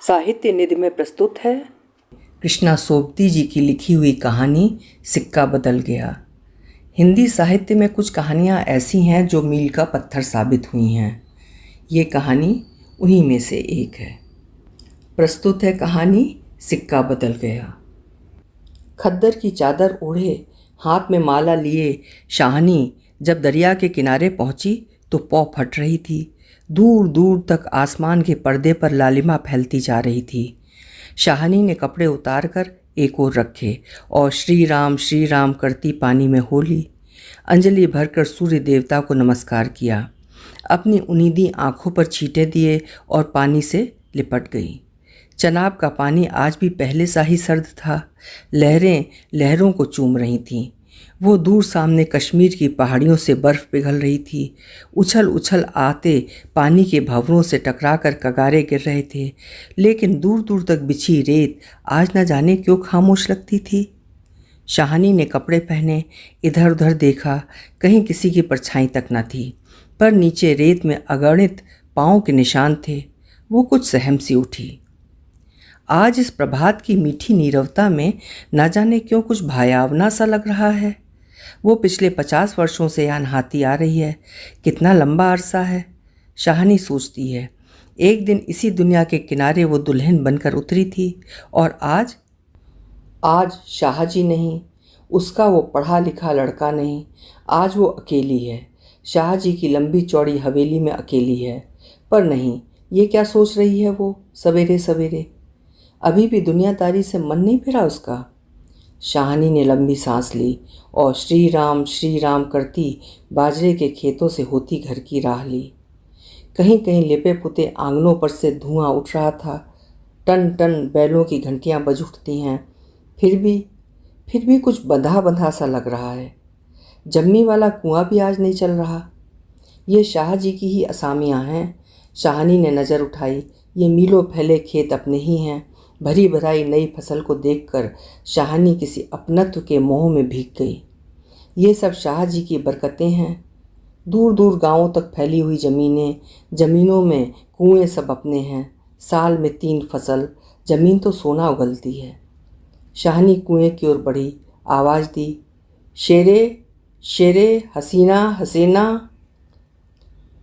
साहित्य निधि में प्रस्तुत है कृष्णा सोबती जी की लिखी हुई कहानी सिक्का बदल गया। हिंदी साहित्य में कुछ कहानियाँ ऐसी हैं जो मील का पत्थर साबित हुई हैं। ये कहानी उन्हीं में से एक है। प्रस्तुत है कहानी सिक्का बदल गया। खद्दर की चादर ओढ़े, हाथ में माला लिए शाहनी जब दरिया के किनारे पहुंची तो पौ फट रही थी। दूर दूर तक आसमान के पर्दे पर लालिमा फैलती जा रही थी। शाहनी ने कपड़े उतार कर एक ओर रखे और श्री राम करती पानी में हो ली। अंजलि भरकर सूर्य देवता को नमस्कार किया। अपनी उनीदी आंखों पर छींटे दिए और पानी से लिपट गई। चनाब का पानी आज भी पहले सा ही सर्द था। लहरें लहरों को चूम रही थीं। वो दूर सामने कश्मीर की पहाड़ियों से बर्फ़ पिघल रही थी। उछल उछल आते पानी के भंवरों से टकराकर कगारे गिर रहे थे, लेकिन दूर दूर तक बिछी रेत आज न जाने क्यों खामोश लगती थी। शाहनी ने कपड़े पहने, इधर उधर देखा, कहीं किसी की परछाई तक न थी, पर नीचे रेत में अगणित पाँव के निशान थे। वो कुछ सहम सी उठी। आज इस प्रभात की मीठी नीरवता में न जाने क्यों कुछ भयावना सा लग रहा है। वो पिछले 50 वर्षों से यहाँ नहाती आ रही है। कितना लंबा अरसा है, शाहनी सोचती है। एक दिन इसी दुनिया के किनारे वो दुल्हन बनकर उतरी थी और आज शाहजी नहीं, उसका वो पढ़ा लिखा लड़का नहीं, आज वो अकेली है। शाहजी की लंबी चौड़ी हवेली में अकेली है। पर नहीं, ये क्या सोच रही है वो सवेरे सवेरे? अभी भी दुनियादारी से मन नहीं फिरा उसका। शाहनी ने लंबी सांस ली और श्री राम करती बाजरे के खेतों से होती घर की राह ली। कहीं कहीं लिपे पुते आंगनों पर से धुआं उठ रहा था। टन टन बैलों की घंटियां बज उठती हैं। फिर भी कुछ बंधा बंधा सा लग रहा है। जम्मी वाला कुआं भी आज नहीं चल रहा। ये शाहजी की ही असामियाँ हैं। शाहनी ने नज़र उठाई। ये मीलों फैले खेत अपने ही हैं। भरी भराई नई फसल को देखकर शाहनी किसी अपनत्व के मोह में भीग गई। ये सब शाहजी की बरकतें हैं। दूर दूर गांवों तक फैली हुई ज़मीनों में कुएं सब अपने हैं। साल में 3 फसल, ज़मीन तो सोना उगलती है। शाहनी कुएं की ओर बढ़ी, आवाज़ दी, शेरे शेरे हसीना हसीना।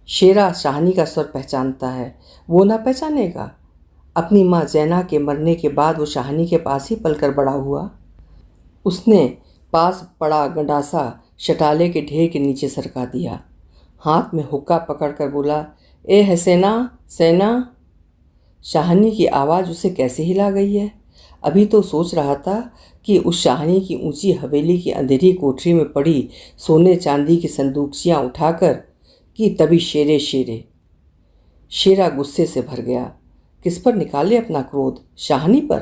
शेरा शाहनी का स्वर पहचानता है, वो ना पहचानेगा? अपनी माँ जैना के मरने के बाद वो शाहनी के पास ही पलकर बड़ा हुआ। उसने पास पड़ा गंडासा शटाले के ढेर के नीचे सरका दिया। हाथ में हुक्का पकड़कर बोला, ए है सेना। शाहनी की आवाज़ उसे कैसे हिला गई है। अभी तो सोच रहा था कि उस शाहनी की ऊंची हवेली की अंधेरी कोठरी में पड़ी सोने चांदी की संदूकचियाँ उठाकर कि तभी शेरा गुस्से से भर गया। किस पर निकाले अपना क्रोध? शाहनी पर।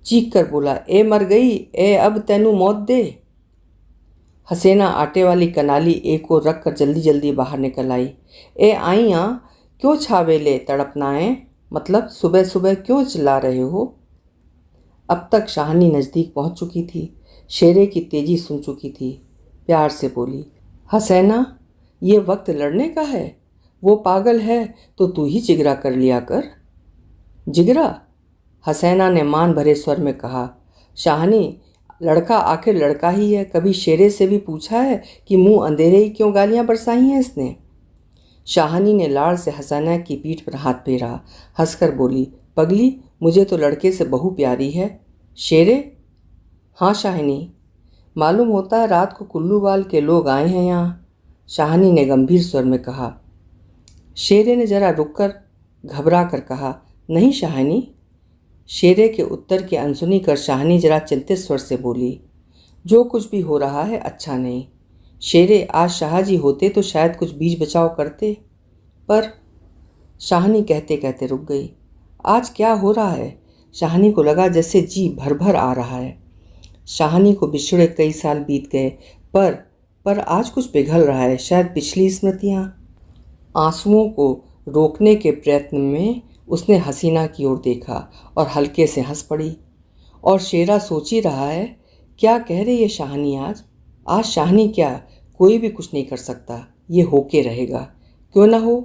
चीख कर बोला, ए मर गई, ए अब तैनू मौत दे। हसीना आटे वाली कनाली एक और रख कर जल्दी जल्दी बाहर निकल आई। ए आई क्यों छावेले तड़पनाएं? मतलब सुबह सुबह क्यों चिल्ला रहे हो? अब तक शाहनी नज़दीक पहुंच चुकी थी। शेरे की तेजी सुन चुकी थी। प्यार से बोली, हसीना, ये वक्त लड़ने का है। वो पागल है तो तू ही जिगरा कर लिया कर। जिगरा? हसीना ने मान भरे स्वर में कहा। शाहनी, लड़का आखिर लड़का ही है। कभी शेरे से भी पूछा है कि मुंह अंधेरे ही क्यों गालियां बरसाई हैं इसने? शाहनी ने लाड़ से हसीना की पीठ पर हाथ फेरा। हंसकर बोली, पगली, मुझे तो लड़के से बहू प्यारी है। शेरे? हाँ शाहनी, मालूम होता है रात को कुल्लू बाल के लोग आए हैं यहाँ, शाहनी ने गंभीर स्वर में कहा। शेरे ने जरा रुककर घबरा कर कहा, नहीं शाहनी। शेरे के उत्तर की अनसुनी कर शाहनी जरा चिंतित स्वर से बोली, जो कुछ भी हो रहा है अच्छा नहीं। शेरे, आज शाहजी होते तो शायद कुछ बीच बचाव करते, पर। शाहनी कहते कहते रुक गई। आज क्या हो रहा है? शाहनी को लगा जैसे जी भर भर आ रहा है। शाहनी को बिछड़े कई साल बीत गए, पर आज कुछ पिघल रहा है, शायद पिछली स्मृतियाँ। आंसुओं को रोकने के प्रयत्न में उसने हसीना की ओर देखा और हल्के से हंस पड़ी। और शेरा सोच ही रहा है, क्या कह रही है शाहनी आज शाहनी क्या, कोई भी कुछ नहीं कर सकता, ये होके रहेगा। क्यों ना हो?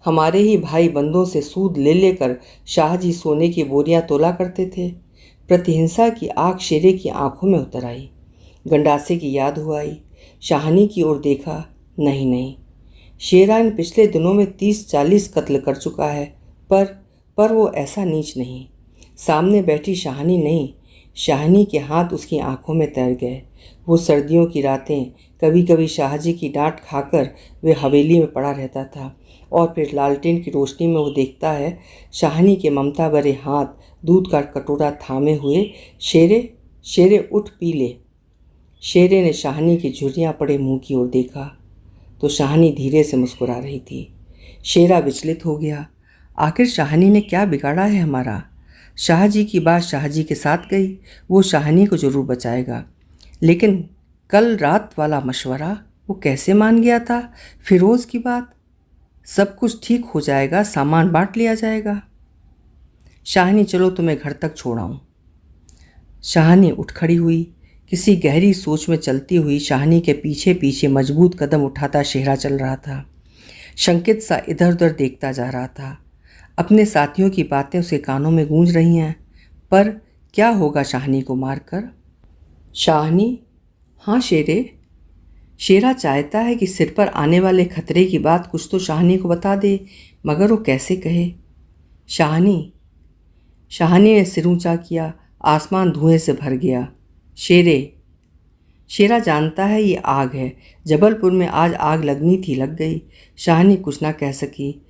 हमारे ही भाई बंदों से सूद ले लेकर शाहजी सोने की बोरियां तोला करते थे। प्रतिहिंसा की आग शेरे की आंखों में उतर आई। गंडासे की याद हुआ आई। शाहनी की ओर देखा। नहीं नहीं, शेरा इन पिछले दिनों में 30-40 कत्ल कर चुका है, पर वो ऐसा नीच नहीं। सामने बैठी शाहनी नहीं, शाहनी के हाथ उसकी आंखों में तैर गए। वो सर्दियों की रातें कभी कभी शाहजी की डांट खाकर वे हवेली में पड़ा रहता था, और फिर लालटेन की रोशनी में वो देखता है शाहनी के ममता भरे हाथ दूध का कटोरा थामे हुए। शेरे, शेरे उठ पी ले। शेरे ने शाहनी की झुर्रियाँ पड़े मुंह की ओर देखा तो शाहनी धीरे से मुस्कुरा रही थी। शेरा विचलित हो गया। आखिर शाहनी ने क्या बिगाड़ा है हमारा? शाहजी की बात शाहजी के साथ गई, वो शाहनी को जरूर बचाएगा। लेकिन कल रात वाला मशवरा वो कैसे मान गया था? फिरोज़ की बात, सब कुछ ठीक हो जाएगा, सामान बांट लिया जाएगा। शाहनी चलो तुम्हें घर तक छोड़ाऊँ। शाहनी उठ खड़ी हुई। किसी गहरी सोच में चलती हुई शाहनी के पीछे पीछे मजबूत कदम उठाता शेरा चल रहा था। शंकित सा इधर उधर देखता जा रहा था। अपने साथियों की बातें उसके कानों में गूंज रही हैं, पर क्या होगा शाहनी को मारकर? शाहनी, हाँ शेरे। शेरा चाहता है कि सिर पर आने वाले खतरे की बात कुछ तो शाहनी को बता दे, मगर वो कैसे कहे? शाहनी। शाहनी ने सिर ऊंचा किया। आसमान धुएं से भर गया। शेरे। शेरा जानता है ये आग है। जबलपुर में आज आग लगनी थी, लग गई। शाहनी कुछ ना कह सकी।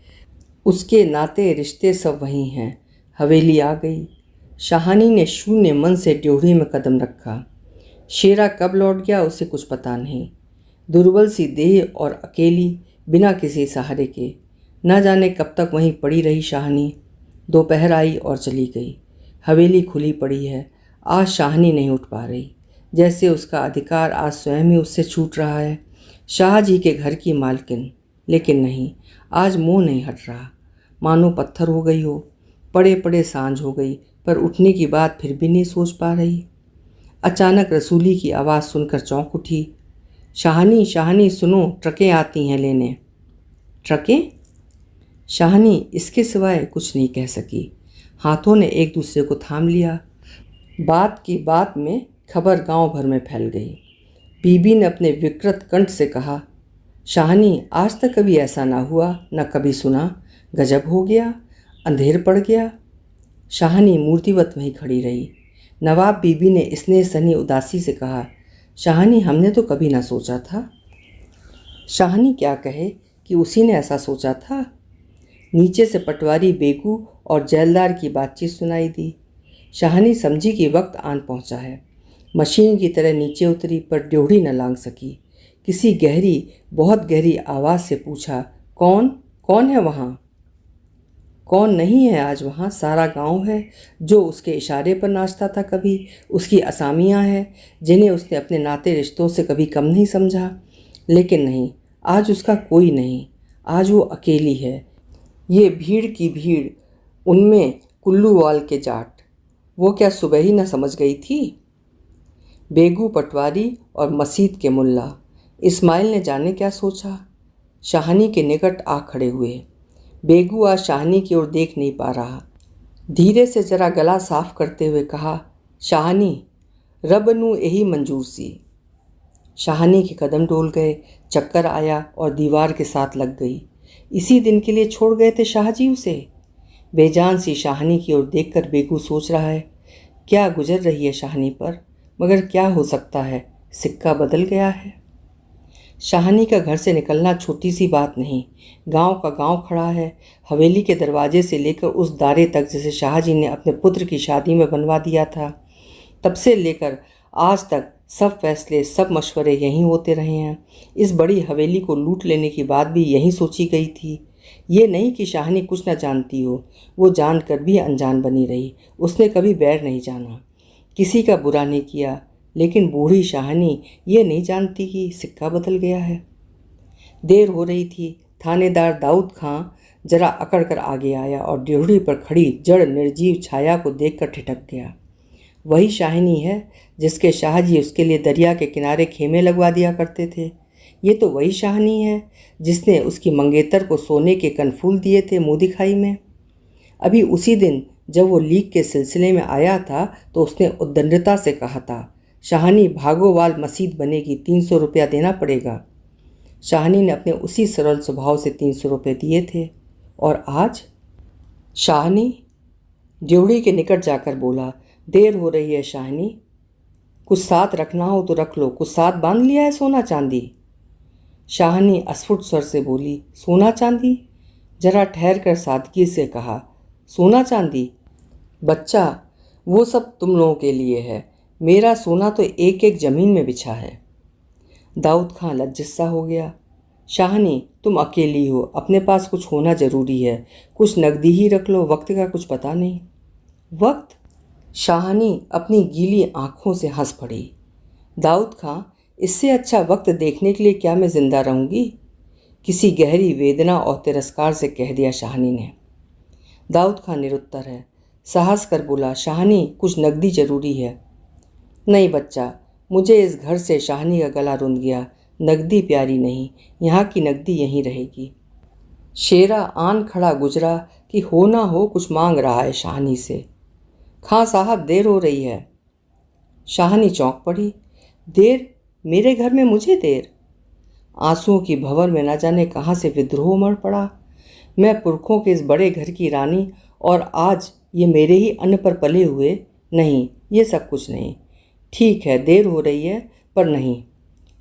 उसके नाते रिश्ते सब वहीं हैं। हवेली आ गई। शाहनी ने शून्य मन से ड्योढ़ी में कदम रखा। शेरा कब लौट गया उसे कुछ पता नहीं। दुर्बल सी देह और अकेली, बिना किसी सहारे के, न जाने कब तक वहीं पड़ी रही शाहनी। दोपहर आई और चली गई। हवेली खुली पड़ी है। आज शाहनी नहीं उठ पा रही, जैसे उसका अधिकार आज स्वयं ही उससे छूट रहा है। शाहजी के घर की मालकिन, लेकिन नहीं, आज मोह नहीं हट रहा। मानो पत्थर हो गई हो। पड़े पड़े सांझ हो गई, पर उठने की बात फिर भी नहीं सोच पा रही। अचानक रसूली की आवाज़ सुनकर चौंक उठी। शाहनी, शाहनी सुनो, ट्रकें आती हैं लेने। ट्रकें? शाहनी इसके सिवाय कुछ नहीं कह सकी। हाथों ने एक दूसरे को थाम लिया। बात की बात में खबर गांव भर में फैल गई। बीबी ने अपने विकृत कंठ से कहा, शाहनी, आज तक कभी ऐसा ना हुआ, न कभी सुना। गजब हो गया, अंधेर पड़ गया। शाहनी मूर्तिवत वहीं खड़ी रही। नवाब बीबी ने स्नेह सनी उदासी से कहा, शाहनी, हमने तो कभी ना सोचा था। शाहनी क्या कहे कि उसी ने ऐसा सोचा था। नीचे से पटवारी बेगू और जेलदार की बातचीत सुनाई दी। शाहनी समझी कि वक्त आन पहुंचा है। मशीन की तरह नीचे उतरी, पर ड्योढ़ी न लांघ सकी। किसी गहरी, बहुत गहरी आवाज़ से पूछा, कौन कौन है वहाँ? कौन नहीं है आज वहाँ? सारा गांव है, जो उसके इशारे पर नाचता था कभी। उसकी असामियाँ हैं, जिन्हें उसने अपने नाते रिश्तों से कभी कम नहीं समझा। लेकिन नहीं, आज उसका कोई नहीं। आज वो अकेली है। ये भीड़ की भीड़, उनमें कुल्लूवाल के जाट। वो क्या सुबह ही न समझ गई थी? बेगू पटवारी और मसीद के मुल्ला। इस्माइल ने जाने क्या सोचा। शाहनी के निकट आ खड़े हुए। बेगू आज शाहनी की ओर देख नहीं पा रहा। धीरे से जरा गला साफ करते हुए कहा, शाहनी, रब नू यही मंजूर सी। शाहनी के कदम डोल गए। चक्कर आया और दीवार के साथ लग गई। इसी दिन के लिए छोड़ गए थे शाहजी उसे। बेजान सी शाहनी की ओर देखकर बेगू सोच रहा है, क्या गुजर रही है शाहनी पर, मगर क्या हो सकता है, सिक्का बदल गया है। शाहनी का घर से निकलना छोटी सी बात नहीं। गांव का गांव खड़ा है। हवेली के दरवाजे से लेकर उस दारे तक जिसे शाहजी ने अपने पुत्र की शादी में बनवा दिया था, तब से लेकर आज तक सब फैसले, सब मशवरे यहीं होते रहे हैं। इस बड़ी हवेली को लूट लेने की बात भी यहीं सोची गई थी। ये नहीं कि शाहनी कुछ न जानती हो, वो जानकर भी अनजान बनी रही। उसने कभी बैर नहीं जाना, किसी का बुरा नहीं किया। लेकिन बूढ़ी शाहनी ये नहीं जानती कि सिक्का बदल गया है। देर हो रही थी। थानेदार दाऊद खां जरा अकड़ कर आगे आया और ड्योढ़ी पर खड़ी जड़ निर्जीव छाया को देखकर ठिठक गया। वही शाहनी है जिसके शाहजी उसके लिए दरिया के किनारे खेमे लगवा दिया करते थे। ये तो वही शाहनी है जिसने उसकी मंगेतर को सोने के कनफूल दिए थे मुँह दिखाई में। अभी उसी दिन जब वो लीक के सिलसिले में आया था तो उसने उद्दंडता से कहा था, शाहनी भागोवाल मसीद बनेगी, 300 रुपया देना पड़ेगा। शाहनी ने अपने उसी सरल स्वभाव से 300 रुपये दिए थे। और आज शाहनी ड्योढ़ी के निकट जाकर बोला, देर हो रही है शाहनी, कुछ साथ रखना हो तो रख लो, कुछ साथ बांध लिया है सोना चांदी। शाहनी अस्फुट स्वर से बोली, सोना चांदी? जरा ठहर कर सादगी से कहा, सोना चांदी? बच्चा, वो सब तुम लोगों के लिए है, मेरा सोना तो एक एक ज़मीन में बिछा है। दाऊद खां लज्जित सा हो गया। शाहनी, तुम अकेली हो, अपने पास कुछ होना ज़रूरी है, कुछ नकदी ही रख लो, वक्त का कुछ पता नहीं। वक्त? शाहनी अपनी गीली आंखों से हंस पड़ी। दाऊद खां, इससे अच्छा वक्त देखने के लिए क्या मैं जिंदा रहूंगी? किसी गहरी वेदना और तिरस्कार से कह दिया शाहनी ने। दाऊद खां निरुत्तर है, साहस कर बोला, शाहनी कुछ नकदी ज़रूरी है। नहीं बच्चा, मुझे इस घर से शाहनी का गला रुंध गया, नकदी प्यारी नहीं, यहाँ की नकदी यहीं रहेगी। शेरा आन खड़ा गुजरा कि हो ना हो कुछ मांग रहा है शाहनी से। खां साहब, देर हो रही है। शाहनी चौंक पड़ी। देर? मेरे घर में मुझे देर? आंसुओं की भंवर में न जाने कहाँ से विद्रोह उमड़ पड़ा। मैं पुरखों के इस बड़े घर की रानी, और आज ये मेरे ही अन्न पर पले हुए? नहीं, ये सब कुछ नहीं। ठीक है, देर हो रही है, पर नहीं,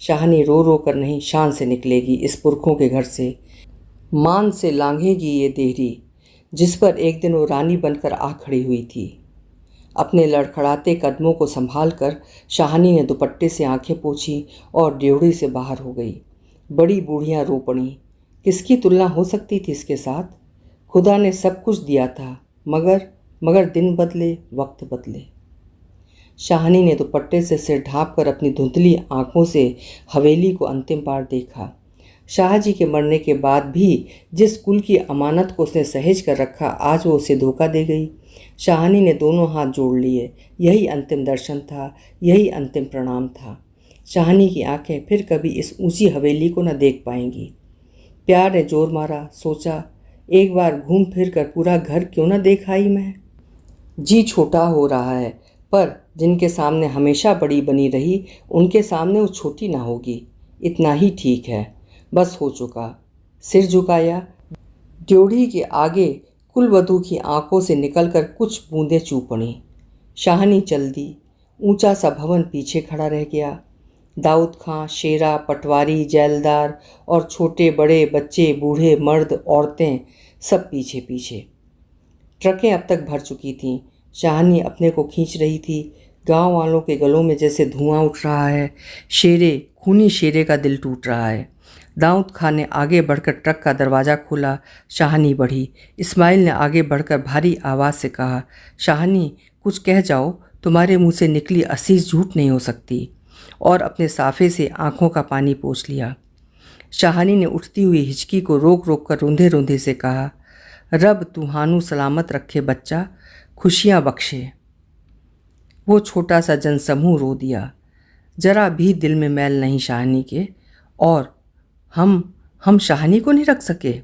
शाहनी रो रो कर नहीं, शान से निकलेगी इस पुरखों के घर से। मान से लांघेगी ये देहरी जिस पर एक दिन वो रानी बनकर आ खड़ी हुई थी। अपने लड़खड़ाते कदमों को संभाल कर शाहनी ने दुपट्टे से आंखें पोंछी और ड्योढ़ी से बाहर हो गई। बड़ी बूढ़ियाँ रो पड़ी। किसकी तुलना हो सकती थी इसके साथ? खुदा ने सब कुछ दिया था, मगर दिन बदले, वक्त बदले। शाहनी ने दुपट्टे से सिर ढाँप कर अपनी धुंधली आंखों से हवेली को अंतिम बार देखा। शाहजी के मरने के बाद भी जिस कुल की अमानत को उसने सहेज कर रखा, आज वो उसे धोखा दे गई। शाहनी ने दोनों हाथ जोड़ लिए। यही अंतिम दर्शन था, यही अंतिम प्रणाम था। शाहनी की आंखें फिर कभी इस ऊंची हवेली को न देख पाएंगी। प्यार ने जोर मारा, सोचा एक बार घूम फिर कर पूरा घर क्यों न देख आई मैं। जी छोटा हो रहा है, पर जिनके सामने हमेशा बड़ी बनी रही, उनके सामने वो छोटी ना होगी। इतना ही ठीक है, बस हो चुका। सिर झुकाया। ड्योढ़ी के आगे कुलवधू की आंखों से निकलकर कुछ बूंदें चू पड़ी। शाहनी चल दी। ऊंचा सा भवन पीछे खड़ा रह गया। दाऊद खां, शेरा, पटवारी, जैलदार और छोटे बड़े बच्चे, बूढ़े, मर्द, औरतें सब पीछे पीछे। ट्रकें अब तक भर चुकी थीं। शाहनी अपने को खींच रही थी। गांव वालों के गलों में जैसे धुआं उठ रहा है। खूनी शेरे का दिल टूट रहा है। दाऊद खां ने आगे बढ़कर ट्रक का दरवाज़ा खोला। शाहनी बढ़ी। इस्माइल ने आगे बढ़कर भारी आवाज़ से कहा, शाहनी कुछ कह जाओ, तुम्हारे मुंह से निकली असीस झूठ नहीं हो सकती। और अपने साफे से आंखों का पानी पोंछ लिया। शाहनी ने उठती हुई हिचकी को रोक रोक कर रोंधे रोंधे से कहा, रब तुहानू सलामत रखे बच्चा, खुशियाँ बख्शे। वो छोटा सा जनसमूह रो दिया। जरा भी दिल में मैल नहीं शाहनी के। और हम शाहनी को नहीं रख सके।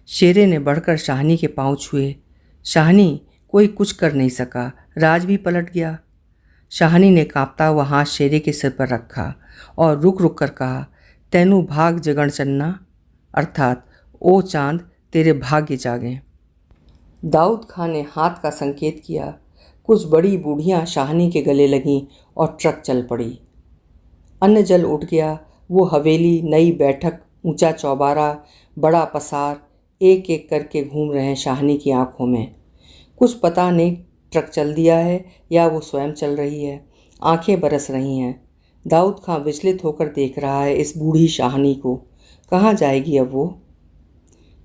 शेरे ने बढ़कर शाहनी के पांव छुए। शाहनी कोई कुछ कर नहीं सका। राज भी पलट गया। शाहनी ने कांपता हुआ हाथ शेरे के सिर पर रखा और रुक रुक कर कहा, तैनू भाग जगण चन्ना, अर्थात ओ चांद तेरे भाग्य जागे। दाऊद खां ने हाथ का संकेत किया। कुछ बड़ी बूढ़ियां शाहनी के गले लगीं और ट्रक चल पड़ी। अन्न जल उठ गया। वो हवेली, नई बैठक, ऊंचा चौबारा, बड़ा पसार एक एक करके घूम रहे हैं शाहनी की आंखों में। कुछ पता नहीं ट्रक चल दिया है या वो स्वयं चल रही है। आंखें बरस रही हैं। दाऊद खां विचलित होकर देख रहा है इस बूढ़ी शाहनी को। कहाँ जाएगी अब वो?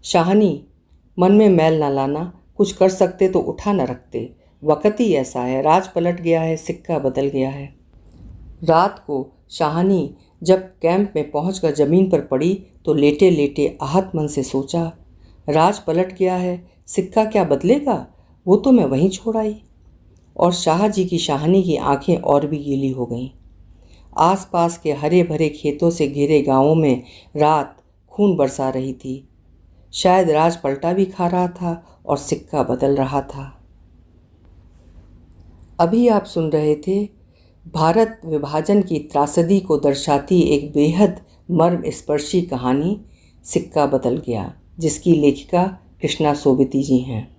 शाहनी, मन में मैल न लाना, कुछ कर सकते तो उठा न रखते। वक्त ही ऐसा है, राज पलट गया है, सिक्का बदल गया है। रात को शाहनी जब कैंप में पहुंचकर ज़मीन पर पड़ी तो लेटे लेटे आहत मन से सोचा, राज पलट गया है, सिक्का क्या बदलेगा, वो तो मैं वहीं छोड़ आई। और शाह जी की शाहनी की आंखें और भी गीली हो गईं। आसपास के हरे भरे खेतों से घिरे गांवों में रात खून बरसा रही थी। शायद राज पलटा भी खा रहा था और सिक्का बदल रहा था। अभी आप सुन रहे थे भारत विभाजन की त्रासदी को दर्शाती एक बेहद मर्मस्पर्शी कहानी सिक्का बदल गया, जिसकी लेखिका कृष्णा सोबती जी हैं।